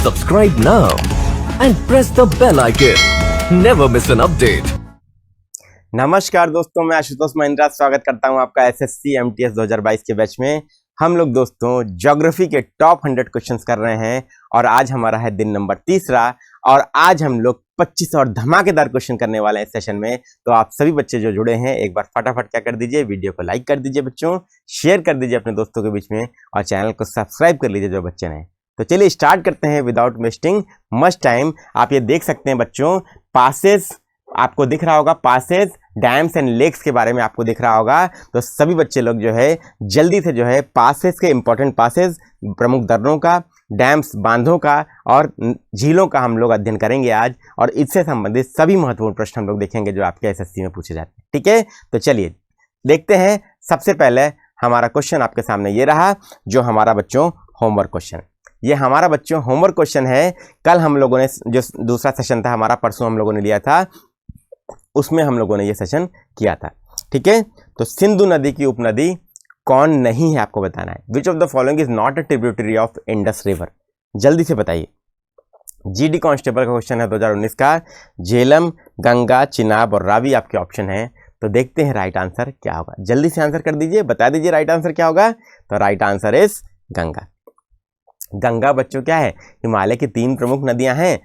Subscribe now and press the bell icon. Never miss an update. नमस्कार दोस्तों, मैं आशुतोष महिंद्रा स्वागत करता हूं आपका एसएससी एमटीएस 2022 के बैच में। हम लोग दोस्तों ज्योग्राफी के टॉप 100 क्वेश्चंस कर रहे हैं और आज हमारा है दिन नंबर 3 और आज हम लोग 25 और धमाकेदार क्वेश्चन करने वाले हैं इस सेशन में। तो आप सभी बच्चे जो जुड़े हैं एक बार फटाफट क्या कर दीजिए, वीडियो को लाइक कर दीजिए बच्चों, शेयर कर दीजिए अपने दोस्तों के बीच में और चैनल को सब्सक्राइब कर लीजिए जो बच्चे ने। तो चलिए स्टार्ट करते हैं विदाउट वेस्टिंग मच टाइम। आप ये देख सकते हैं बच्चों, पासेस आपको दिख रहा होगा, पासेस डैम्स एंड लेक्स के बारे में आपको दिख रहा होगा। तो सभी बच्चे लोग जो है जल्दी से जो है पासेस के इंपॉर्टेंट पासेस, प्रमुख दर्रों का, डैम्स बांधों का और झीलों का हम लोग अध्ययन करेंगे आज, और इससे संबंधित सभी महत्वपूर्ण प्रश्न हम लोग देखेंगे जो आपके एसएससी में पूछे जाते हैं। ठीक है, तो चलिए देखते हैं। सबसे पहले हमारा क्वेश्चन आपके सामने ये रहा, जो हमारा बच्चों होमवर्क क्वेश्चन। ये हमारा बच्चों होमवर्क क्वेश्चन है। कल हम लोगों ने जो दूसरा सेशन था हमारा, परसों हम लोगों ने लिया था, उसमें हम लोगों ने ये सेशन किया था। ठीक है, तो सिंधु नदी की उपनदी कौन नहीं है आपको बताना है। Which of the following is not a tributary of Indus river, जल्दी से बताइए। जीडी कांस्टेबल का क्वेश्चन है 2019 का। झेलम, गंगा, चिनाब और रावी आपके ऑप्शन है। तो देखते हैं राइट आंसर क्या होगा। जल्दी से आंसर कर दीजिए, बता दीजिए राइट आंसर क्या होगा। तो right answer is Ganga. Ganga बच्चों क्या है, हिमालय की 3 प्रमुख नदियां हैं,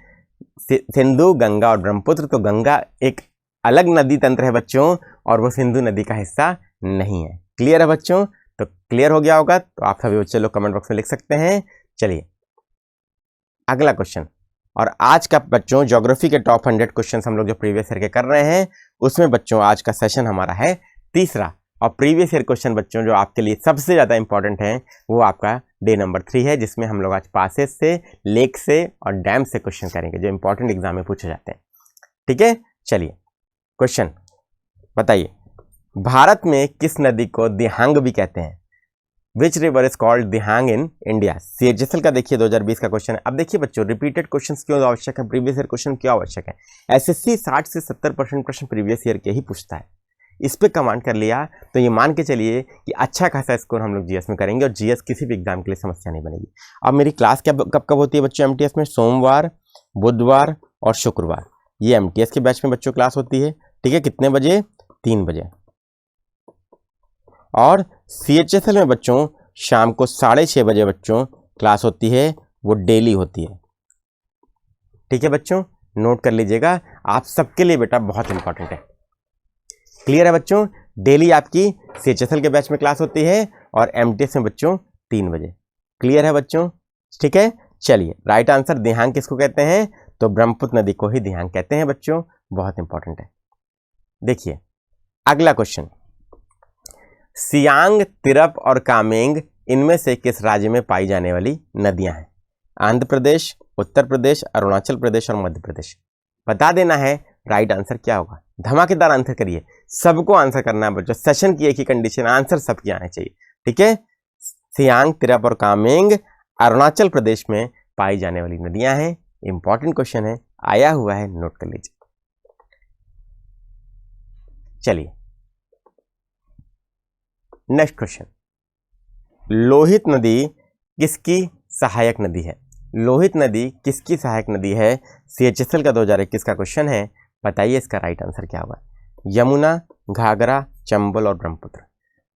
सिंधु, गंगा और ब्रह्मपुत्र। तो गंगा एक अलग नदी तंत्र है बच्चों और वो सिंधु नदी का हिस्सा नहीं है। क्लियर है बच्चों? तो क्लियर हो गया होगा। तो आप सभी बच्चे लोग कमेंट बॉक्स में लिख सकते हैं। चलिए अगला क्वेश्चन। और आज का बच्चों ज्योग्राफी के टॉप 100 क्वेश्चन हम लोग जो प्रीवियस ईयर के कर रहे हैं, उसमें बच्चों आज का सेशन हमारा है 3 और प्रीवियस ईयर क्वेश्चन बच्चों जो आपके लिए सबसे ज़्यादा इंपॉर्टेंट है वो आपका डे नंबर 3 है, जिसमें हम लोग आज पासेस से, लेक से और डैम से क्वेश्चन करेंगे जो इंपॉर्टेंट एग्जाम में पूछे जाते हैं। ठीक है, चलिए क्वेश्चन बताइए। भारत में किस नदी को दिहांग भी कहते हैं? Which river is called Dihang in India? CHSL का देखिए 2020 का क्वेश्चन है। अब देखिए बच्चों, रिपीटेड क्वेश्चंस क्यों आवश्यक है, प्रीवियस ईयर क्वेश्चन क्यों आवश्यक है। एसएससी 60 से 70% प्रश्न प्रीवियस ईयर के ही पूछता है। इस पे कमांड कर लिया तो ये मान के चलिए कि अच्छा खासा स्कोर हम लोग जीएस में करेंगे और जीएस किसी भी एग्जाम के लिए समस्या नहीं बनेगी। अब मेरी क्लास कब कब होती है बच्चों एमटीएस में? सोमवार, बुधवार और शुक्रवार। ये एमटीएस के बैच में बच्चों क्लास होती है। ठीक है, कितने बजे? 3 बजे। और सीएचएसएल में बच्चों शाम को 6:30 बजे बच्चों क्लास होती है, वो डेली होती है। ठीक है बच्चों, नोट कर लीजिएगा, आप सबके लिए बेटा बहुत इंपॉर्टेंट है। क्लियर है बच्चों? डेली आपकी सीएचएसएल के बैच में क्लास होती है और एमटीएस में बच्चों 3 बजे। क्लियर है बच्चों? ठीक है, चलिए राइट आंसर दिहांग किसको कहते हैं? तो ब्रह्मपुत्र नदी को ही दिहांग कहते हैं बच्चों, बहुत इंपॉर्टेंट है। देखिए अगला क्वेश्चन। सियांग, तिरप और कामेंग इनमें से किस राज्य में पाई जाने वाली नदियां हैं? आंध्र प्रदेश, उत्तर प्रदेश, अरुणाचल प्रदेश और मध्य प्रदेश। बता देना है राइट आंसर क्या होगा। धमाकेदार आंसर करिए, सबको आंसर करना है बच्चों। सेशन की एक ही कंडीशन, आंसर सबके आने चाहिए। ठीक है, सियांग, तिरप और कामेंग अरुणाचल प्रदेश में पाई जाने वाली नदियां हैं। इंपॉर्टेंट क्वेश्चन है, आया हुआ है, नोट कर लीजिए। चलिए नेक्स्ट क्वेश्चन। लोहित नदी किसकी सहायक नदी है? लोहित नदी किसकी सहायक नदी है? सीएचएसएल का 2021 का क्वेश्चन है। बताइए इसका राइट आंसर क्या होगा। यमुना, घाघरा, चंबल और ब्रह्मपुत्र।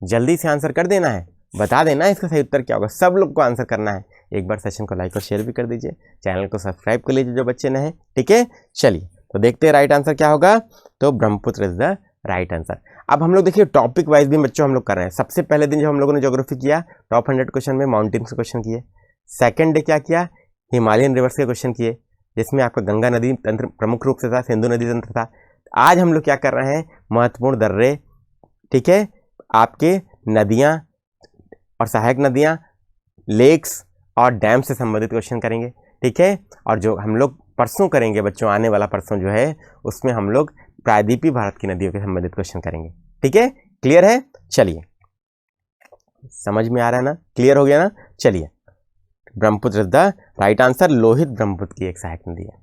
जल्दी से आंसर कर देना है, बता देना है इसका सही उत्तर क्या होगा। सब लोग को आंसर करना है। एक बार सेशन को लाइक और शेयर भी कर दीजिए, चैनल को सब्सक्राइब कर लीजिए जो बच्चे नए हैं। ठीक है, चलिए तो देखते हैं राइट आंसर क्या होगा। तो Brahmaputra is the right answer. अब हम लोग देखिए टॉपिक वाइज भी बच्चों हम लोग कर रहे हैं। सबसे पहले दिन जो हम लोगों ने ज्योग्राफी किया, टॉप 100 क्वेश्चन में माउंटेन्स के क्वेश्चन किए। सेकंड डे क्या किया, हिमालयन रिवर्स के क्वेश्चन किए, जिसमें आपका गंगा नदी तंत्र प्रमुख रूप से था, सिंधु नदी तंत्र था। आज हम लोग क्या कर रहे हैं, महत्वपूर्ण दर्रे, ठीक है, आपके नदियाँ और सहायक नदियाँ, लेक्स और डैम से संबंधित क्वेश्चन करेंगे। ठीक है, और जो हम लोग परसों करेंगे बच्चों, आने वाला परसों जो है उसमें हम लोग प्रायद्वीपीय भारत की नदियों के संबंधित क्वेश्चन करेंगे। ठीक है, क्लियर है? चलिए समझ में आ रहा है ना, क्लियर हो गया ना। चलिए Brahmaputra the right answer. Lohit Brahmaputra की एक सहायक नदी है।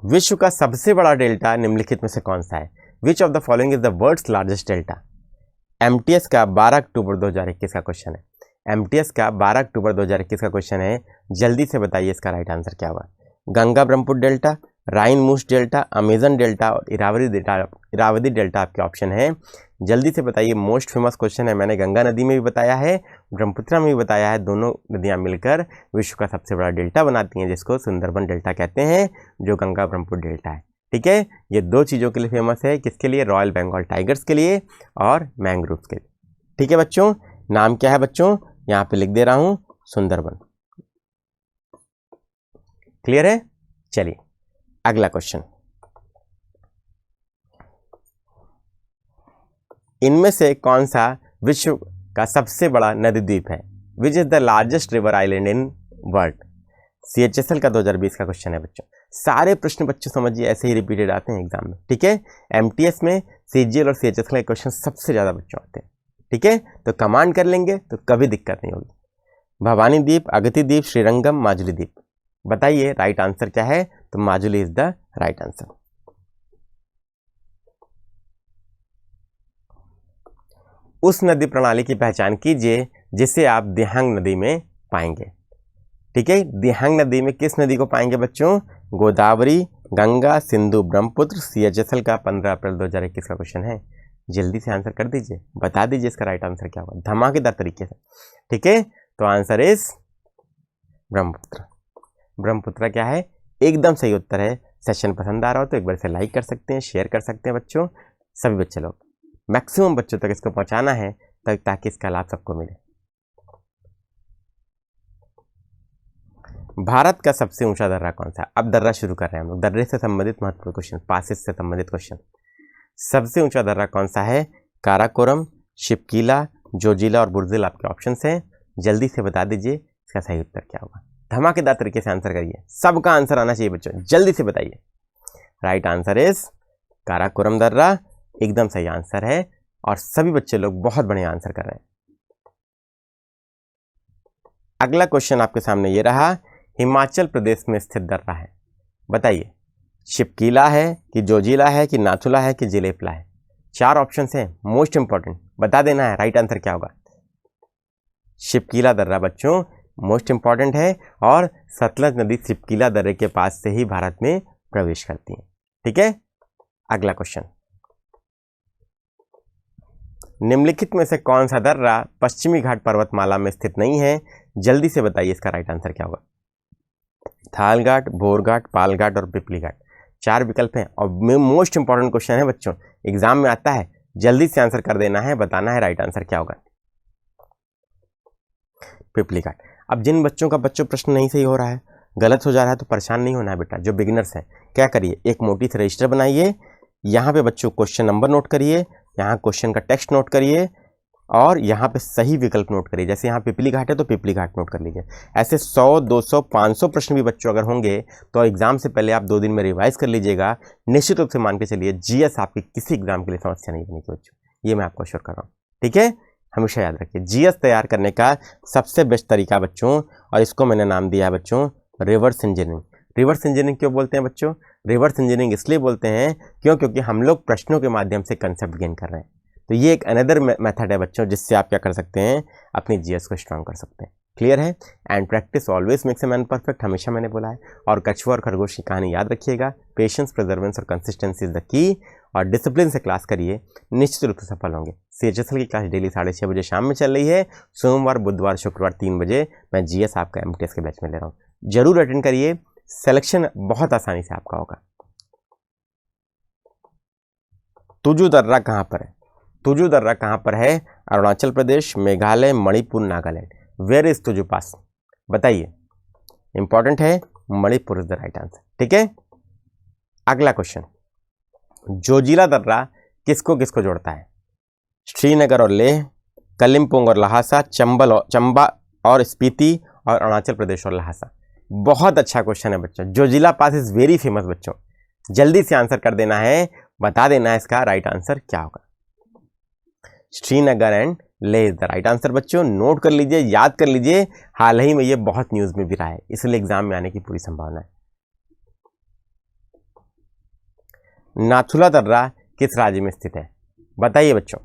विश्व का सबसे बड़ा डेल्टा निम्नलिखित में से कौन सा है? Which of the following is the world's largest delta? MTS का 12 अक्टूबर 2021 का क्वेश्चन है। एमटीएस का 12 अक्टूबर 2021 का क्वेश्चन है, जल्दी से बताइए इसका राइट आंसर क्या होगा। गंगा ब्रह्मपुत्र डेल्टा, राइन मूस डेल्टा, अमेजन डेल्टा और इरावदी डेल्टा आपके ऑप्शन है। जल्दी से बताइए, मोस्ट फेमस क्वेश्चन है। मैंने गंगा नदी में भी बताया है, ब्रह्मपुत्र में भी बताया है, दोनों नदियां मिलकर विश्व का सबसे बड़ा डेल्टा बनाती हैं, जिसको सुंदरबन डेल्टा कहते हैं, जो गंगा ब्रह्मपुत्र डेल्टा है। ठीक है, ये दो चीज़ों के लिए फेमस है, किसके लिए? रॉयल बंगाल टाइगर्स के लिए और मैंग्रोव्स के लिए। ठीक है बच्चों, नाम क्या है बच्चों? यहाँ पे लिख दे रहा हूँ, सुंदरबन। क्लियर है? चलिए अगला क्वेश्चन, इनमें से कौन सा विश्व का सबसे बड़ा नदी द्वीप है? Which is the largest river island in world? CHSL का 2020 का क्वेश्चन है बच्चों। सारे प्रश्न बच्चों समझिए ऐसे ही रिपीटेड आते हैं एग्जाम में। ठीक है, MTS में CGL और CHSL के क्वेश्चन सबसे ज़्यादा बच्चों आते हैं। ठीक है, तो कमांड कर लेंगे तो कभी दिक्कत नहीं होगी। भवानी द्वीप, अगति द्वीप, श्रीरंगम, माजुली द्वीप। बताइए राइट आंसर क्या है? तो Majuli is the right answer. उस नदी प्रणाली की पहचान कीजिए जिसे आप दिहांग नदी में पाएंगे। ठीक है, दिहांग नदी में किस नदी को पाएंगे बच्चों? गोदावरी, गंगा, सिंधु, ब्रह्मपुत्र। CHSL का 15 अप्रैल 2021 का क्वेश्चन है। जल्दी से आंसर कर दीजिए, बता दीजिए इसका राइट आंसर क्या होगा धमाकेदार तरीके से। ठीक है, तो आंसर इज ब्रह्मपुत्र। ब्रह्मपुत्र क्या है? एकदम सही उत्तर है। सेशन पसंद आ रहा हो तो एक बार से लाइक कर सकते हैं, शेयर कर सकते हैं बच्चों। सभी बच्चे लोग, मैक्सिमम बच्चों तक इसको पहुंचाना है ताकि इसका लाभ सबको मिले। भारत का सबसे ऊंचा दर्रा कौन सा? अब दर्रा शुरू कर रहे हैं हम लोग, दर्रे से संबंधित महत्वपूर्ण क्वेश्चन, पासेस से संबंधित क्वेश्चन। सबसे ऊंचा दर्रा कौन सा है? काराकोरम, शिपकीला, जोजिला और बुर्जिल आपके ऑप्शन हैं। जल्दी से बता दीजिए इसका सही उत्तर क्या होगा। धमाकेदार तरीके से आंसर करिए, सबका आंसर आना चाहिए बच्चों, जल्दी से बताइए। राइट आंसर इज काराकोरम दर्रा, एकदम सही आंसर है और सभी बच्चे लोग बहुत बढ़िया आंसर कर रहे हैं। अगला क्वेश्चन आपके सामने ये रहा, हिमाचल प्रदेश में स्थित दर्रा है। बताइए शिपकीला है कि जोजिला है कि नाथुला है कि जिलेपला है? 4 ऑप्शन हैं, मोस्ट इंपॉर्टेंट, बता देना है राइट आंसर क्या होगा। शिपकीला दर्रा बच्चों मोस्ट इंपॉर्टेंट है और सतलज नदी शिपकीला दर्रे के पास से ही भारत में प्रवेश करती है। ठीक है, अगला क्वेश्चन, निम्नलिखित में से कौन सा दर्रा पश्चिमी घाट पर्वतमाला में स्थित नहीं है? जल्दी से बताइए इसका राइट आंसर क्या होगा। थाल घाट, भोर घाट, पाल घाट और पिपली घाट। 4 विकल्प हैं और मोस्ट इंपॉर्टेंट क्वेश्चन है बच्चों, एग्जाम में आता है, जल्दी से आंसर कर देना है, बताना है राइट आंसर क्या होगा। पिपली घाट। अब जिन बच्चों का प्रश्न नहीं सही हो रहा है, गलत हो जा रहा है, तो परेशान नहीं होना है बेटा। जो बिगिनर्स हैं क्या करिए, एक मोटी से रजिस्टर बनाइए, यहाँ पे बच्चों क्वेश्चन नंबर नोट करिए, यहाँ क्वेश्चन का टेक्स्ट नोट करिए और यहाँ पे सही विकल्प नोट करिए। जैसे यहाँ पिपली घाट है तो पिपली घाट नोट कर लीजिए। ऐसे 100, 200, 500 प्रश्न भी बच्चों अगर होंगे तो एग्जाम से पहले आप 2 दिन में रिवाइज कर लीजिएगा। निश्चित रूप से मान के चलिए GS आपकी किसी एग्जाम के लिए समस्या नहीं बनेगी बच्चों, ये मैं आपको अश्योर कर रहा हूँ। ठीक है, हमेशा याद रखिए GS तैयार करने का सबसे बेस्ट तरीका बच्चों, और इसको मैंने नाम दिया है बच्चों रिवर्स इंजीनियरिंग। रिवर्स इंजीनियरिंग क्यों बोलते हैं बच्चों? रिवर्स इंजीनियरिंग इसलिए बोलते हैं क्योंकि हम लोग प्रश्नों के माध्यम से कंसेप्ट गेन कर रहे हैं। तो ये एक अनदर मेथड है बच्चों, जिससे आप क्या कर सकते हैं, अपनी GS को स्ट्रांग कर सकते हैं। क्लियर है? And practice always makes a man perfect, हमेशा मैंने बोला है। और कछुआ और खरगोश की कहानी याद रखिएगा, पेशेंस, प्रिजर्वेंस और कंसिस्टेंसी इज द की, और डिसिप्लिन से क्लास करिए, निश्चित रूप से सफल होंगे। CHSL की क्लास डेली 6:30 बजे शाम में चल रही है। सोमवार, बुधवार, शुक्रवार 3 बजे मैं GS आपका MTS के बैच में ले रहा हूँ, जरूर अटेंड करिए, सिलेक्शन बहुत आसानी से आपका होगा। तुजू दर्रा कहाँ पर है? तुजू दर्रा कहाँ पर है? अरुणाचल प्रदेश, मेघालय, मणिपुर, नागालैंड। वेयर इज तुजू पास? बताइए, इंपॉर्टेंट है, Manipur is the right answer. ठीक है, अगला क्वेश्चन, जोजिला दर्रा किसको किसको जोड़ता है? श्रीनगर और लेह, कलिम्पोंग और लहासा, चंबा और स्पीति, और अरुणाचल प्रदेश और लहासा। बहुत अच्छा क्वेश्चन है बच्चों, जोजिला पास इज वेरी फेमस बच्चों, जल्दी से आंसर कर देना है, बता देना है इसका राइट आंसर क्या होगा। Srinagar and Leh is the right answer बच्चों, नोट कर लीजिए, याद कर लीजिए, हाल ही में ये बहुत न्यूज में भी रहा है, इसलिए एग्जाम में आने की पूरी संभावना है। नाथुला दर्रा किस राज्य में स्थित है? बताइए बच्चों।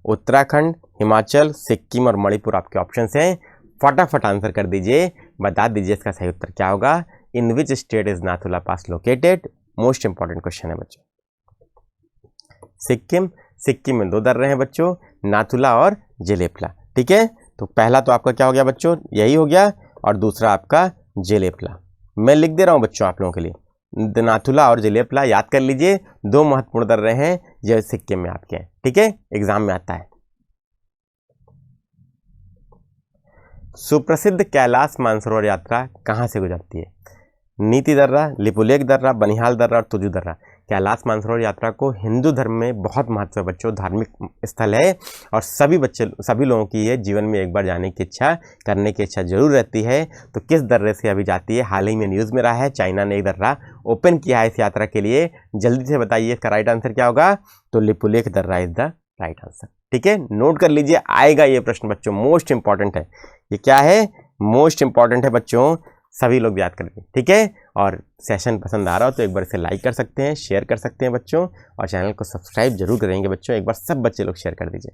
उत्तराखंड, हिमाचल, सिक्किम और मणिपुर आपके ऑप्शन हैं। फटाफट आंसर कर दीजिए, बता दीजिए इसका सही उत्तर क्या होगा। In which state is Nathula pass located? Most important question है बच्चों। सिक्किम, सिक्किम में 2 दर्रे हैं बच्चों, नाथुला और जेलेपला। ठीक है, तो पहला तो आपका क्या हो गया बच्चों, यही हो गया, और दूसरा आपका जेलेपला। मैं लिख दे रहा हूं बच्चों आप लोगों के लिए, नाथुला और जेलेपला याद कर लीजिए, 2 महत्वपूर्ण दर्रे हैं जो सिक्किम में आपके हैं। ठीक है, एग्जाम में आता है। सुप्रसिद्ध कैलाश मानसरोवर यात्रा कहाँ से गुजरती है? नीति दर्रा, लिपुलेख दर्रा, बनिहाल दर्रा और तुजू दर्रा। कैलाश मानसरोवर यात्रा को हिंदू धर्म में बहुत महत्व है बच्चों, धार्मिक स्थल है, और सभी लोगों की ये जीवन में एक बार जाने की इच्छा, करने की इच्छा जरूर रहती है। तो किस दर्रे से अभी जाती है? हाल ही में न्यूज़ में रहा है, चाइना ने एक दर्रा ओपन किया है इस यात्रा के लिए। जल्दी से बताइए इसका राइट आंसर क्या होगा। तो लिपुलेख दर्रा इज द राइट आंसर। ठीक है, नोट कर लीजिए, आएगा ये प्रश्न बच्चों, मोस्ट इंपॉर्टेंट है। ये क्या है? मोस्ट इंपॉर्टेंट है बच्चों, सभी लोग याद करेंगे। ठीक है, और सेशन पसंद आ रहा हो तो एक बार इसे लाइक कर सकते हैं, शेयर कर सकते हैं बच्चों, और चैनल को सब्सक्राइब जरूर करेंगे बच्चों। एक बार सब बच्चे लोग शेयर कर दीजिए।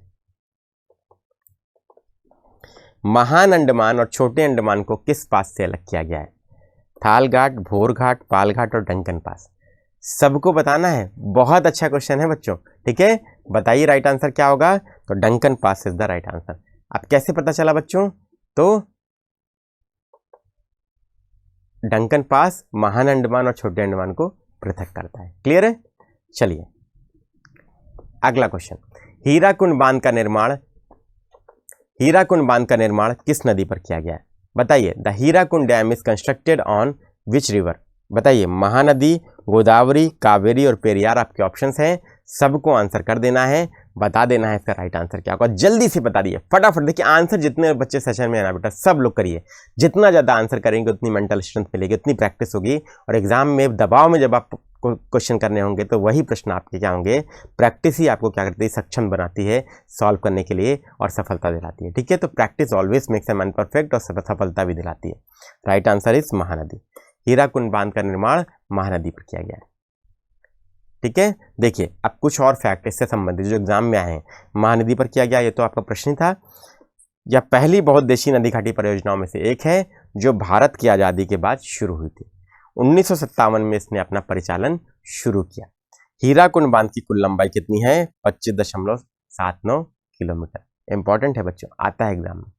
महान अंडमान और छोटे अंडमान को किस पास से अलग किया गया है? थाल घाट, भोर घाट, पाल घाट और डंकन पास। सबको बताना है, बहुत अच्छा क्वेश्चन है बच्चों। ठीक है, बताइए राइट आंसर क्या होगा। तो Duncan pass is the right answer. अब कैसे पता चला बच्चों? तो डंकन पास महान अंडमान और छोटे अंडमान को पृथक करता है। क्लियर है? चलिए अगला क्वेश्चन, हीराकुंड बांध का निर्माण किस नदी पर किया गया है? बताइए, the Hirakud dam is constructed on which river? बताइए, महानदी, गोदावरी, कावेरी और पेरियार आपके ऑप्शंस हैं। सबको आंसर कर देना है, बता देना है इसका राइट आंसर क्या होगा। जल्दी से बता दिए फटाफट। देखिए आंसर जितने बच्चे सेशन में आना बेटा सब लोग करिए, जितना ज़्यादा आंसर करेंगे उतनी मेंटल स्ट्रेंथ मिलेगी, उतनी प्रैक्टिस होगी, और एग्जाम में दबाव में जब आप क्वेश्चन करने होंगे तो वही प्रश्न आपके क्या होंगे। प्रैक्टिस ही आपको क्या करती है, सक्षम बनाती है सॉल्व करने के लिए और सफलता दिलाती है। ठीक है, तो practice always makes a man perfect, और सफलता भी दिलाती है। Right answer is Mahanadi. Hirakud बांध का निर्माण महानदी पर किया गया है। ठीक है, देखिए अब कुछ और फैक्ट इससे संबंधित जो एग्जाम में आए हैं। महानदी पर किया गया, ये तो आपका प्रश्न ही था। यह पहली बहुउद्देशीय नदी घाटी परियोजनाओं में से एक है जो भारत की आज़ादी के बाद शुरू हुई थी। 1957 में इसने अपना परिचालन शुरू किया। हीराकुंड बांध की कुल लंबाई कितनी है? 25.79 किलोमीटर। इंपॉर्टेंट है बच्चों, आता है एग्जाम में।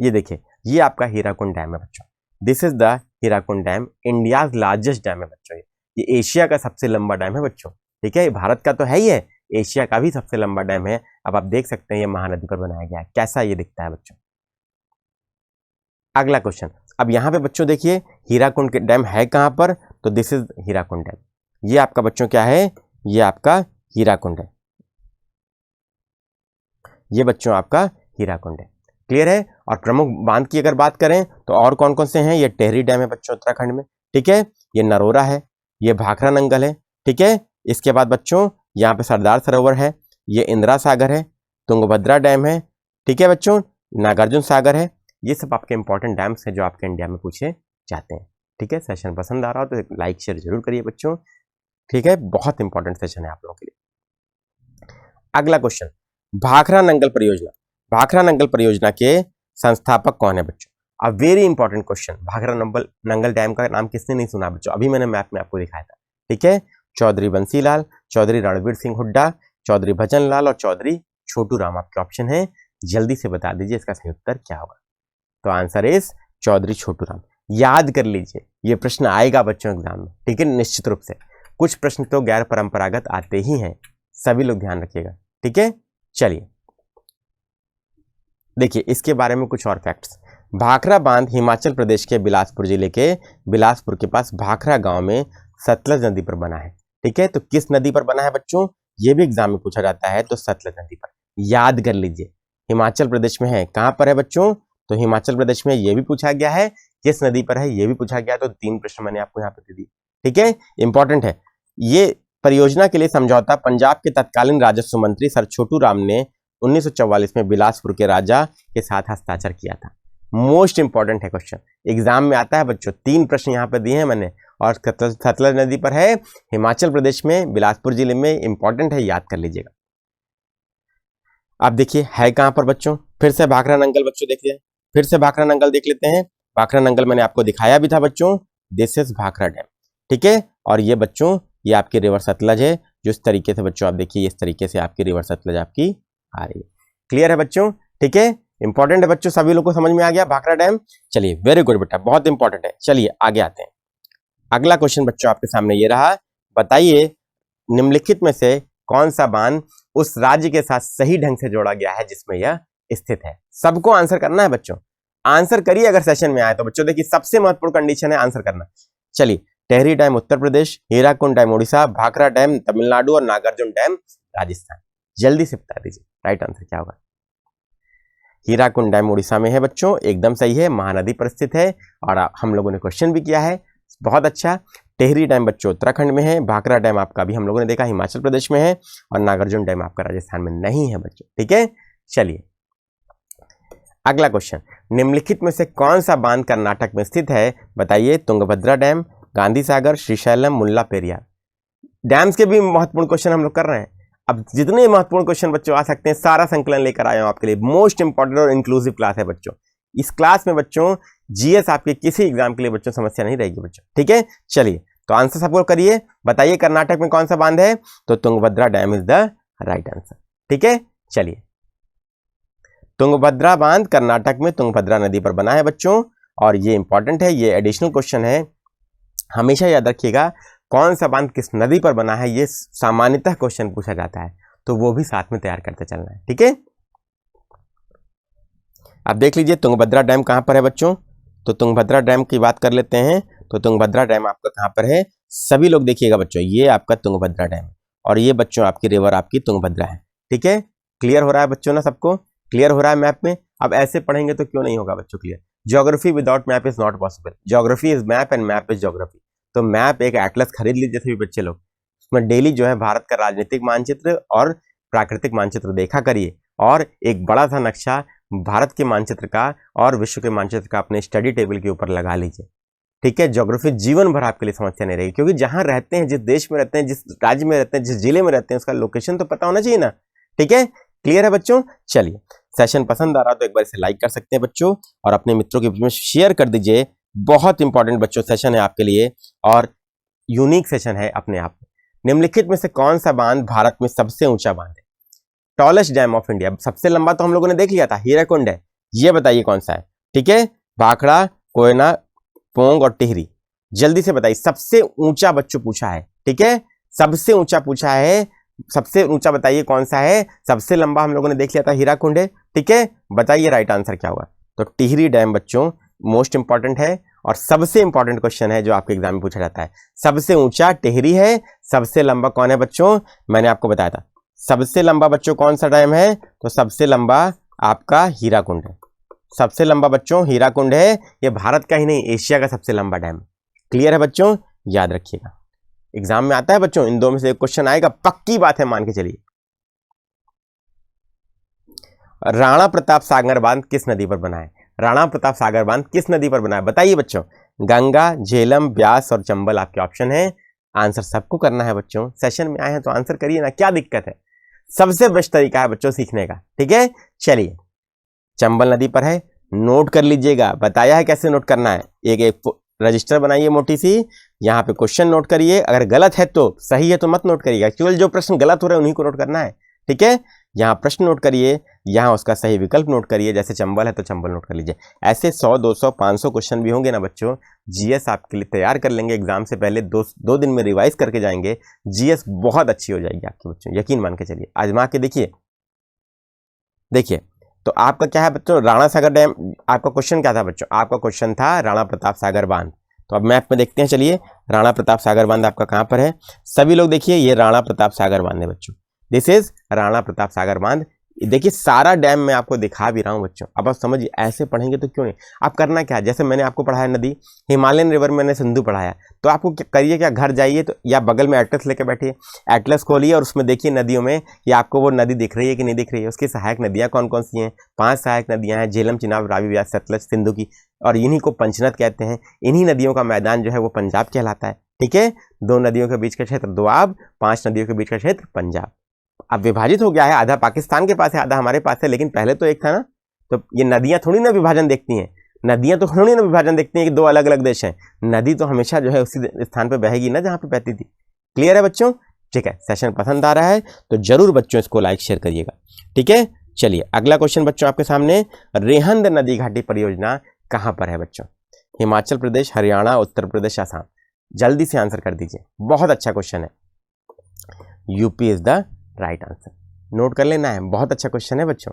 ये देखिए, ये आपका हीराकुंड डैम है बच्चों। This is the Hirakud dam, India's largest dam है बच्चों। ये एशिया का सबसे लंबा डैम है बच्चों। ठीक है, भारत का तो है ही है, एशिया का भी सबसे लंबा डैम है। अब आप देख सकते हैं ये महानदी पर बनाया गया है, कैसा ये दिखता है बच्चों। अगला क्वेश्चन, अब यहाँ पे बच्चों देखिए हीराकुंड के डैम है कहाँ पर? तो दिस इज हीराकुंड डैम। ये आपका बच्चों क्या है? ये आपका हीराकुंड है। ये बच्चों आपका हीराकुंड है। क्लियर है? और प्रमुख बांध की अगर बात करें तो और कौन कौन से हैं? ये टेहरी डैम है बच्चों उत्तराखंड में। ठीक है, ये नरोरा है, ये भाखड़ा नंगल है। ठीक है, इसके बाद बच्चों यहाँ पे सरदार सरोवर है, ये इंदिरा सागर है, तुंगभद्रा डैम है। ठीक है बच्चों, नागार्जुन सागर है। ये सब आपके इंपॉर्टेंट डैम्स हैं जो आपके इंडिया में पूछे जाते हैं। ठीक है, सेशन पसंद आ रहा हो तो लाइक शेयर जरूर करिए बच्चों। ठीक है, बहुत इंपॉर्टेंट सेशन है आप लोगों के लिए। अगला क्वेश्चन, भाखड़ा नंगल परियोजना। भाखड़ा नंगल परियोजना के संस्थापक कौन है बच्चों? A very important question. Bhakra Nangal dam का नाम किसने नहीं सुना बच्चों? अभी मैंने मैप में आपको दिखाया था। ठीक है, चौधरी बंसीलाल, चौधरी रणवीर सिंह हुड्डा, चौधरी भजन लाल और चौधरी छोटू राम आपके ऑप्शन है। जल्दी से बता दीजिए इसका सही उत्तर क्या होगा। तो आंसर इज चौधरी छोटू राम। याद कर लीजिए, ये प्रश्न आएगा बच्चों एग्जाम में। ठीक है, निश्चित रूप से कुछ प्रश्न तो गैर परंपरागत आते ही हैं, सभी लोग ध्यान रखिएगा। ठीक है, चलिए देखिए इसके बारे में कुछ और फैक्ट्स। भाखड़ा बांध हिमाचल प्रदेश के बिलासपुर जिले के बिलासपुर के पास भाखड़ा गांव में सतलज नदी पर बना है। ठीक है, तो किस नदी पर बना है बच्चों? ये भी एग्जाम में पूछा जाता है, तो सतलज नदी पर। याद कर लीजिए, हिमाचल प्रदेश में है। कहां पर है बच्चों? तो हिमाचल प्रदेश में। ये भी पूछा गया है किस नदी पर है, ये भी पूछा गया। तो 3 प्रश्न मैंने आपको यहाँ पे दे दी। ठीक है, इंपॉर्टेंट है। ये परियोजना के लिए समझौता पंजाब के तत्कालीन राजस्व मंत्री सर छोटू राम ने 1944 में बिलासपुर के राजा के साथ हस्ताक्षर किया था। मोस्ट इंपॉर्टेंट है क्वेश्चन, एग्जाम में आता है बच्चों। 3 प्रश्न यहाँ पे दिए हैं मैंने, और सतलज नदी पर है, हिमाचल प्रदेश में, बिलासपुर जिले में। इंपॉर्टेंट है, याद कर लीजिएगा। आप देखिए है कहां पर बच्चों? फिर से भाखरा नंगल बच्चों देखिए, फिर से भाखरा नंगल देख लेते हैं। भाखरा नंगल मैंने आपको दिखाया भी था बच्चों, दिस इज भाखरा डैम, ठीक है। और ये बच्चों ये आपकी रिवर सतलज है, जो इस तरीके से बच्चों आप देखिए इस तरीके से आपकी रिवर सतलज आपकी आ रही है। क्लियर है बच्चों, ठीक है, इंपॉर्टेंट है बच्चों, सभी लोग को समझ में आ गया भाखरा डैम। चलिए वेरी गुड बेटा, बहुत इंपॉर्टेंट है। चलिए आगे आते हैं। अगला क्वेश्चन बच्चों आपके सामने ये रहा, बताइए निम्नलिखित में से कौन सा बांध उस राज्य के साथ सही ढंग से जोड़ा गया है जिसमें यह स्थित है। सबको आंसर करना है बच्चों, आंसर करिए अगर सेशन में आए तो बच्चों। देखिए सबसे महत्वपूर्ण कंडीशन है आंसर करना। चलिए, Tehri dam Uttar Pradesh, Hirakud dam Orissa, Bhakra dam Tamil Nadu और नागार्जुन डैम राजस्थान। जल्दी से बता दीजिए राइट आंसर क्या होगा। हीराकुंड डैम उड़ीसा में है बच्चों, एकदम सही है, महानदी पर स्थित है। और हम लोगों ने क्वेश्चन भी किया है, बहुत अच्छा। टेहरी डैम बच्चों उत्तराखंड में है, भाखरा डैम आपका भी हम लोगों ने देखा हिमाचल प्रदेश में है, और नागार्जुन डैम आपका राजस्थान में नहीं है बच्चों, ठीक है। चलिए अगला क्वेश्चन, निम्नलिखित में से कौन सा बांध कर्नाटक में स्थित है, बताइए। तुंगभद्रा डैम, गांधी सागर, श्रीशैलम, मुल्ला पेरियार। डैम्स के भी महत्वपूर्ण क्वेश्चन हम लोग कर रहे हैं। अब जितने महत्वपूर्ण क्वेश्चन बच्चों आ सकते हैं सारा संकलन लेकर आया हूं आपके लिए। मोस्ट इंपॉर्टेंट और इंक्लूसिव क्लास है बच्चों। इस क्लास में बच्चों जीएस आपके किसी एग्जाम के लिए बच्चों समस्या नहीं रहेगी बच्चों, ठीक है। चलिए तो आंसर सबको करिए, बताइए कर्नाटक में कौन सा बांध है, तो Tungabhadra dam is the right answer, ठीक है। चलिए, तुंगभद्रा बांध कर्नाटक में तुंगभद्रा नदी पर बना है बच्चों, और ये इंपॉर्टेंट है, ये एडिशनल क्वेश्चन है, हमेशा याद रखिएगा। कौन सा बांध किस नदी पर बना है ये सामान्यतः क्वेश्चन पूछा जाता है, तो वो भी साथ में तैयार करते चलना है, ठीक है। अब देख लीजिए तुंगभद्रा डैम कहां पर है बच्चों, तो तुंगभद्रा डैम की बात कर लेते हैं। तो तुंगभद्रा डैम आपका कहां पर है, सभी लोग देखिएगा बच्चों, ये आपका तुंगभद्रा डैम है, और ये बच्चों आपकी रिवर आपकी तुंगभद्रा है, ठीक है। क्लियर हो रहा है बच्चों ना, सबको क्लियर हो रहा है मैप में। अब ऐसे पढ़ेंगे तो क्यों नहीं होगा बच्चों clear. Geography without map is not possible, geography is map and map is geography. तो मैप एक एटलस खरीद लीजिए सभी बच्चे लोग, उसमें डेली जो है भारत का राजनीतिक मानचित्र और प्राकृतिक मानचित्र देखा करिए, और एक बड़ा सा नक्शा भारत के मानचित्र का और विश्व के मानचित्र का अपने स्टडी टेबल के ऊपर लगा लीजिए, ठीक है। ज्योग्राफी जीवन भर आपके लिए समस्या नहीं रहेगी, क्योंकि जहां रहते हैं, जिस देश में रहते हैं, जिस राज्य में रहते हैं, जिस जिले में रहते हैं, उसका लोकेशन तो पता होना चाहिए ना, ठीक है। क्लियर है बच्चों। चलिए, सेशन पसंद आ रहा तो एक बार इसे लाइक कर सकते हैं बच्चों, और अपने मित्रों के बीच में शेयर कर दीजिए। बहुत इंपॉर्टेंट बच्चों सेशन है आपके लिए, और यूनिक सेशन है अपने आप में। निम्नलिखित में से कौन सा बांध भारत में सबसे ऊंचा बांध है, टॉलेस्ट डैम ऑफ इंडिया। सबसे लंबा तो हम लोगों ने देख लिया था, हीराकुंड है, ये बताइए कौन सा है, ठीक है। भाखड़ा, कोयना, पोंग और टिहरी, जल्दी से बताइए। सबसे ऊंचा बच्चों पूछा है, ठीक है, सबसे ऊंचा पूछा है, सबसे ऊंचा बताइए कौन सा है। सबसे लंबा हम लोगों ने देख लिया था हीराकुंड है, ठीक है। बताइए राइट आंसर क्या होगा, तो टिहरी डैम बच्चों मोस्ट इंपॉर्टेंट है, और सबसे इंपॉर्टेंट क्वेश्चन है जो आपके एग्जाम में पूछा जाता है। सबसे ऊंचा टिहरी है, सबसे लंबा कौन है बच्चों, मैंने आपको बताया था। सबसे लंबा बच्चों कौन सा डैम है, तो सबसे लंबा आपका हीराकुंड है। सबसे लंबा बच्चों हीराकुंड है, ये भारत का ही नहीं एशिया का सबसे लंबा डैम। क्लियर है बच्चों, याद रखिएगा, एग्जाम में आता है बच्चों, इन दो में से एक क्वेश्चन आएगा, पक्की बात है, मान के चलिए। राणा प्रताप सागर बांध किस नदी पर बना है, राणा प्रताप सागर बांध किस नदी पर बना है, बताइए बच्चों। गंगा, झेलम, ब्यास और चंबल आपके ऑप्शन है। आंसर सबको करना है बच्चों, सेशन में आए हैं तो आंसर करिए ना, क्या दिक्कत है। सबसे बेस्ट तरीका है बच्चों सीखने का, ठीक है। चलिए, चंबल नदी पर है, नोट कर लीजिएगा, बताया है कैसे नोट करना है। एक रजिस्टर बनाइए मोटी सी, यहाँ पे क्वेश्चन नोट करिए, अगर गलत है तो, सही है तो मत नोट करिएगा, केवल जो प्रश्न गलत हो रहे हैं उन्हीं को नोट करना है, ठीक है। यहाँ प्रश्न नोट करिए, यहाँ उसका सही विकल्प नोट करिए, जैसे चंबल है तो चंबल नोट कर लीजिए। ऐसे 100, 200, 500 क्वेश्चन भी होंगे ना बच्चों, जीएस आपके लिए तैयार कर लेंगे एग्जाम से पहले, दो दिन में रिवाइज करके जाएंगे, जीएस बहुत अच्छी हो जाएगी आपके बच्चों, यकीन मान के चलिए, आजमा के देखिए। देखिए तो आपका क्या है बच्चों, राणा सागर डैम, आपका क्वेश्चन क्या था बच्चों, आपका क्वेश्चन था राणा प्रताप सागर बांध। तो अब मैप में देखते हैं, चलिए राणा प्रताप सागर बांध आपका कहां पर है, सभी लोग देखिए, ये राणा प्रताप सागर बांध है बच्चों, दिस इज राणा प्रताप सागर बांध। देखिए सारा डैम मैं आपको दिखा भी रहा हूं बच्चों, अब आप समझिए, ऐसे पढ़ेंगे तो क्यों नहीं। आप करना क्या है, जैसे मैंने आपको पढ़ाया नदी, हिमालयन रिवर मैंने सिंधु पढ़ाया, तो आपको क्या करिए, क्या घर जाइए तो या बगल में एटलस लेकर बैठिए, एटलस खोलिए और उसमें देखिए नदियों में कि आपको वो नदी दिख रही है कि नहीं दिख रही है, उसकी सहायक नदियां कौन कौन सी हैं। 5 सहायक नदियां हैं, झेलम, चिनाब, रावी, ब्यास, सतलज, सिंधु की, और इन्हीं को पंचनद कहते हैं। इन्हीं नदियों का मैदान जो है वो पंजाब कहलाता है, ठीक है। 2 नदियों के बीच का क्षेत्र दोआब, 5 नदियों के बीच का क्षेत्र पंजाब। अब विभाजित हो गया है, आधा पाकिस्तान के पास है, आधा हमारे पास है, लेकिन पहले तो एक था ना, तो ये नदियां थोड़ी ना विभाजन देखती हैं, नदियां तो थोड़ी ना विभाजन देखती हैं कि दो अलग अलग देश हैं। नदी तो हमेशा जो है उसी स्थान पर बहेगी ना जहाँ पे बहती थी। क्लियर है बच्चों? ठीक है, सेशन पसंद आ रहा है तो जरूर बच्चों इसको लाइक शेयर करिएगा। ठीक है, चलिए अगला क्वेश्चन बच्चों आपके सामने, रेहंद नदी घाटी परियोजना कहां पर है बच्चों? हिमाचल प्रदेश, हरियाणा, उत्तर प्रदेश, आसाम। जल्दी से आंसर कर दीजिए, बहुत अच्छा क्वेश्चन है। UP is the right answer, note कर लेना है, बहुत अच्छा क्वेश्चन है बच्चों।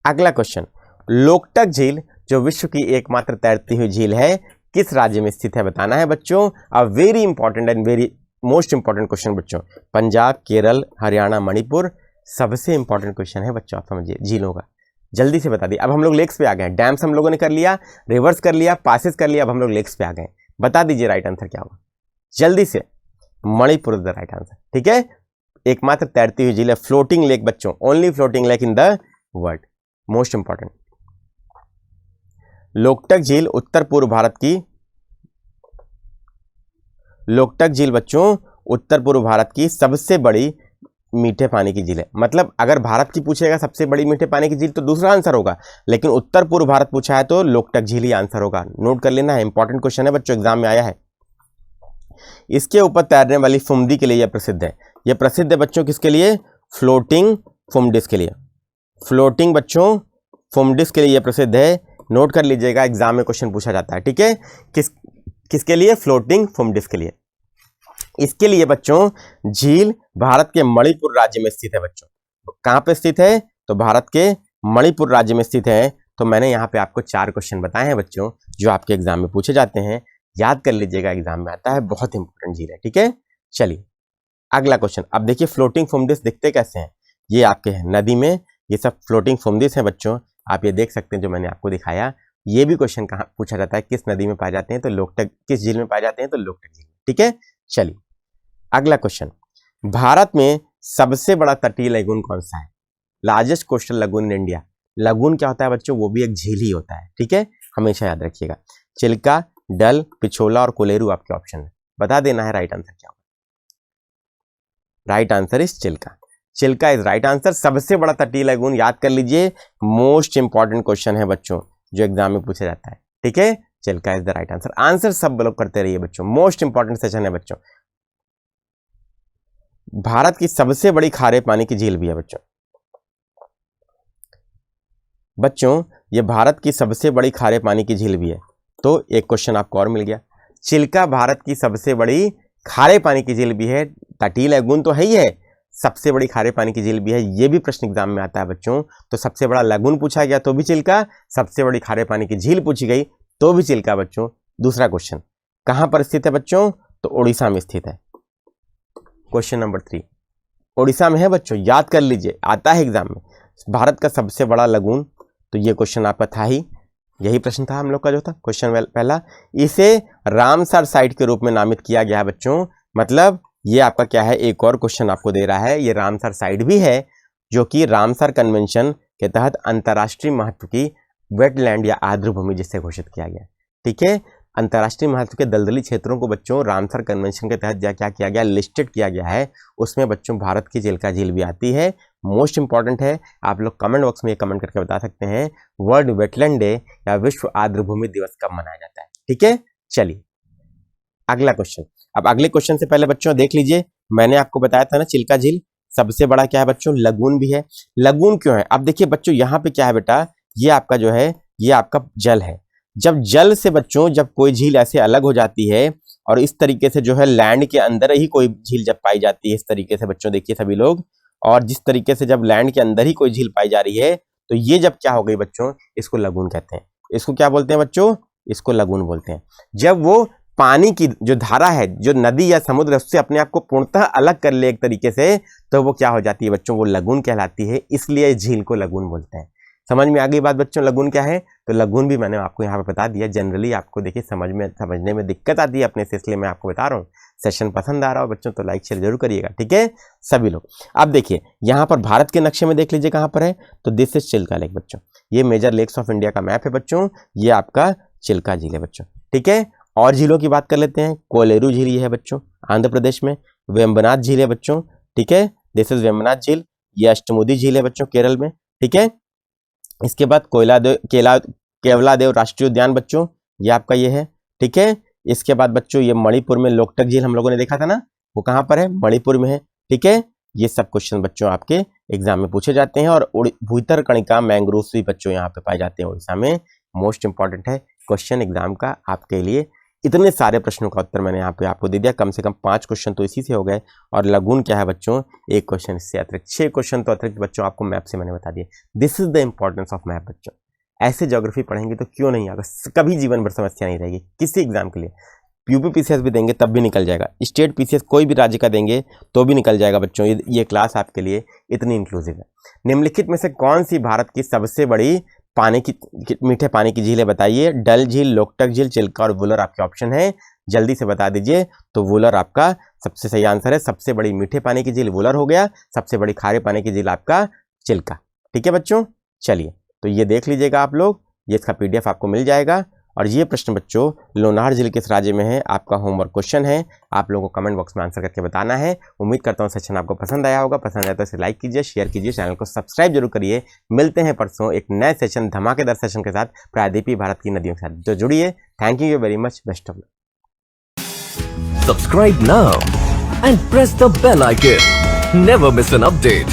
अगला क्वेश्चन, लोकटक झील जो विश्व की एकमात्र तैरती हुई झील है किस राज्य में स्थित है बताना है बच्चों। A very important and very most important question बच्चों। पंजाब, केरल, हरियाणा, मणिपुर। सबसे इंपॉर्टेंट क्वेश्चन है बच्चों, आप समझिए झीलों का। जल्दी से बता दिए। अब हम लोग लेक्स पे आ गए, डैम्स हम लोगों ने कर लिया, रिवर्स कर लिया, पासेस कर लिया, अब हम लोग लेक्स पे आ गए। बता दीजिए राइट आंसर क्या होगा जल्दी से। Manipur is the right answer. ठीक है, एकमात्र तैरती हुई झील है, फ्लोटिंग लेक बच्चों, only floating lake in the world, most important. Loktak झील उत्तर पूर्व भारत की, लोकटक झील बच्चों उत्तर पूर्व भारत की सबसे बड़ी मीठे पानी की झील है। मतलब अगर भारत की पूछेगा सबसे बड़ी मीठे पानी की झील तो दूसरा आंसर होगा, लेकिन उत्तर पूर्व भारत पूछा है तो लोकटक झील ही आंसर होगा। नोट कर लेना है, इंपॉर्टेंट क्वेश्चन है बच्चों, एग्जाम में आया है। इसके ऊपर तैरने वाली फुमदी के लिए यह प्रसिद्ध है। यह प्रसिद्ध है बच्चों किसके लिए? फ्लोटिंग फुमडिस के लिए। फ्लोटिंग बच्चों फुमडिस के लिए यह प्रसिद्ध है। नोट कर लीजिएगा, एग्जाम में क्वेश्चन पूछा जाता है। ठीक है, किसके लिए? फ्लोटिंग फुमडिस के लिए। इसके लिए बच्चों झील भारत के मणिपुर राज्य में स्थित है बच्चों। कहां पे स्थित है? तो भारत के मणिपुर राज्य में स्थित है। तो मैंने यहाँ पे आपको 4 क्वेश्चन बताए हैं बच्चों जो आपके एग्जाम में पूछे जाते हैं, याद कर लीजिएगा, एग्जाम में आता है, बहुत इंपॉर्टेंट झील है। ठीक है, चलिए अगला क्वेश्चन। अब देखिए फ्लोटिंग फुमडिस दिखते कैसे हैं, ये आपके हैं नदी में, ये सब फ्लोटिंग फुमडिस है बच्चों। आप ये देख सकते हैं जो मैंने आपको दिखाया। ये भी क्वेश्चन कहाँ पूछा जाता है, किस नदी में पाए जाते हैं? तो लोकटक, किस झील में पाए जाते हैं? तो लोकटक झील। ठीक है, चलिए अगला क्वेश्चन, भारत में सबसे बड़ा तटीय लगून कौन सा है? Largest coastal lagoon in India. Lagoon क्या होता है बच्चों? वो भी एक झील ही होता है। ठीक है, हमेशा याद रखिएगा। चिल्का, डल, पिछोला और कोलेरू आपके ऑप्शन है, बता देना है राइट आंसर क्या होगा। Right answer is Chilka. Chilka is right answer. सबसे बड़ा तटीय लगून याद कर लीजिए, मोस्ट इंपॉर्टेंट क्वेश्चन है बच्चों जो एग्जाम में पूछा जाता है। ठीक है, Chilka is the right answer. Answer सब लोग करते रहिए बच्चों, मोस्ट इंपॉर्टेंट सेशन है बच्चों। भारत की सबसे बड़ी खारे पानी की झील भी है बच्चों। बच्चों ये भारत की सबसे बड़ी खारे पानी की झील भी है। तो एक क्वेश्चन आपको और मिल गया। चिल्का भारत की सबसे बड़ी खारे पानी की झील भी है। तटीय लगून तो है ही है, सबसे बड़ी खारे पानी की झील भी है। ये भी प्रश्न एग्जाम में आता है बच्चों। तो सबसे बड़ा लगून पूछा गया तो भी चिल्का, सबसे बड़ी खारे पानी की झील पूछी गई तो भी चिल्का बच्चों। दूसरा क्वेश्चन, कहां पर स्थित है बच्चों? तो उड़ीसा में स्थित है। क्वेश्चन नंबर 3 उड़ीसा में है बच्चों, याद कर लीजिए, आता है एग्जाम में। भारत का सबसे बड़ा लगून, तो ये क्वेश्चन आपका था ही, यही प्रश्न था हम लोग का जो था क्वेश्चन पहला। इसे रामसर साइट के रूप में नामित किया गया है बच्चों। मतलब ये आपका क्या है, एक और क्वेश्चन आपको दे रहा है, ये रामसर साइट भी है जो कि रामसर कन्वेंशन के तहत अंतर्राष्ट्रीय महत्व की वेटलैंड या आर्द्र भूमि जिससे घोषित किया गया। ठीक है, अंतर्राष्ट्रीय महत्व के दलदली क्षेत्रों को बच्चों रामसर कन्वेंशन के तहत क्या किया गया, लिस्टेड किया गया है। उसमें बच्चों भारत की चिल्का झील भी आती है। मोस्ट इंपॉर्टेंट है, आप लोग कमेंट बॉक्स में ये कमेंट करके बता सकते हैं वर्ल्ड वेटलैंड डे या विश्व आर्द्र भूमि दिवस कब मनाया जाता है। ठीक है, चलिए अगला क्वेश्चन। अब अगले क्वेश्चन से पहले बच्चों देख लीजिए, मैंने आपको बताया था ना चिल्का झील सबसे बड़ा क्या है बच्चों, लगून भी है। लगून क्यों है? अब देखिए बच्चों यहाँ पे क्या है बेटा, ये आपका जो है ये आपका जल है। जब जल से बच्चों जब कोई झील ऐसे अलग हो जाती है और इस तरीके से जो है लैंड के अंदर ही कोई झील जब पाई जाती है, इस तरीके से बच्चों देखिए सभी लोग, और जिस तरीके से जब लैंड के अंदर ही कोई झील पाई जा रही है तो ये जब क्या हो गई बच्चों, इसको लगून कहते हैं। इसको क्या बोलते हैं बच्चों? इसको लगून बोलते हैं। जब वो पानी की जो धारा है, जो नदी या समुद्र, उससे अपने आप को पूर्णतः अलग कर ले एक तरीके से, तो वो क्या हो जाती है बच्चों, वो लगून कहलाती है। इसलिए झील को लगून बोलते हैं। समझ में आ गई बात बच्चों, लगून क्या है? तो लगून भी मैंने आपको यहाँ पे बता दिया। जनरली आपको देखिए समझने में दिक्कत आती है अपने से, इसलिए मैं आपको बता रहा हूँ। सेशन पसंद आ रहा हो बच्चों तो लाइक शेयर जरूर करिएगा। ठीक है सभी लोग। अब देखिए यहाँ पर भारत के नक्शे में देख लीजिए कहाँ पर है, तो दिस इज चिल्का लेक बच्चों। ये मेजर लेक्स ऑफ इंडिया का मैप है बच्चों, ये आपका चिल्का झील है बच्चों। ठीक है, और झीलों की बात कर लेते हैं। कोलेरू झील ये है बच्चों आंध्र प्रदेश में। वेम्बनाथ झील है बच्चों। ठीक है, दिस इज वेम्बनाथ झील। ये अष्टमुदी झील है बच्चों केरल में। ठीक है, इसके बाद केवलादेव राष्ट्रीय उद्यान बच्चों, ये आपका ये है, ठीक है। इसके बाद बच्चों ये मणिपुर में लोकटक झील हम लोगों ने देखा था ना, वो कहाँ पर है, मणिपुर में है, ठीक है। ये सब क्वेश्चन बच्चों आपके एग्जाम में पूछे जाते हैं। और भूतरकणिका मैंग्रोव भी बच्चों यहाँ पे पाए जाते हैं उड़ीसा में। मोस्ट इंपॉर्टेंट है क्वेश्चन एग्जाम का आपके लिए। इतने सारे प्रश्नों का उत्तर मैंने यहाँ पे आपको दे दिया, कम से कम 5 क्वेश्चन तो इसी से हो गए। और लगुन क्या है बच्चों, 1 क्वेश्चन इससे अतिरिक्त, 6 क्वेश्चन तो अतिरिक्त बच्चों आपको मैप से मैंने बता दिए। This is the importance of map बच्चों। ऐसे ज्योग्राफी पढ़ेंगे तो क्यों नहीं आएगा, कभी जीवन भर समस्या नहीं रहेगी किसी एग्जाम के लिए। यूपी पीसीएस भी देंगे तब भी निकल जाएगा, स्टेट पीसीएस कोई भी राज्य का देंगे तो भी निकल जाएगा बच्चों। ये क्लास आपके लिए इतनी इंक्लूसिव है। निम्नलिखित में से कौन सी भारत की सबसे बड़ी मीठे पानी की झील है, बताइए। डल झील, लोकटक झील, चिल्का और वुलर आपके ऑप्शन है, जल्दी से बता दीजिए। तो वुलर आपका सबसे सही आंसर है। सबसे बड़ी मीठे पानी की झील वुलर हो गया, सबसे बड़ी खारे पानी की झील आपका चिल्का, ठीक है बच्चों। चलिए तो ये देख लीजिएगा आप लोग, ये इसका PDF आपको मिल जाएगा। और ये प्रश्न बच्चों लोनार जिले किस राज्य में है, आपका होमवर्क क्वेश्चन है, आप लोगों को कमेंट बॉक्स में आंसर करके बताना है। उम्मीद करता हूँ सेशन आपको पसंद आया होगा, पसंद आया तो इसे लाइक कीजिए, शेयर कीजिए, चैनल को सब्सक्राइब जरूर करिए। मिलते हैं परसों एक नए सेशन, धमाकेदार सेशन के साथ, प्रायद्वीपीय भारत की नदियों के साथ। तो जुड़िए, thank you very much, best of luck. Subscribe now and press the bell icon. Never miss an update.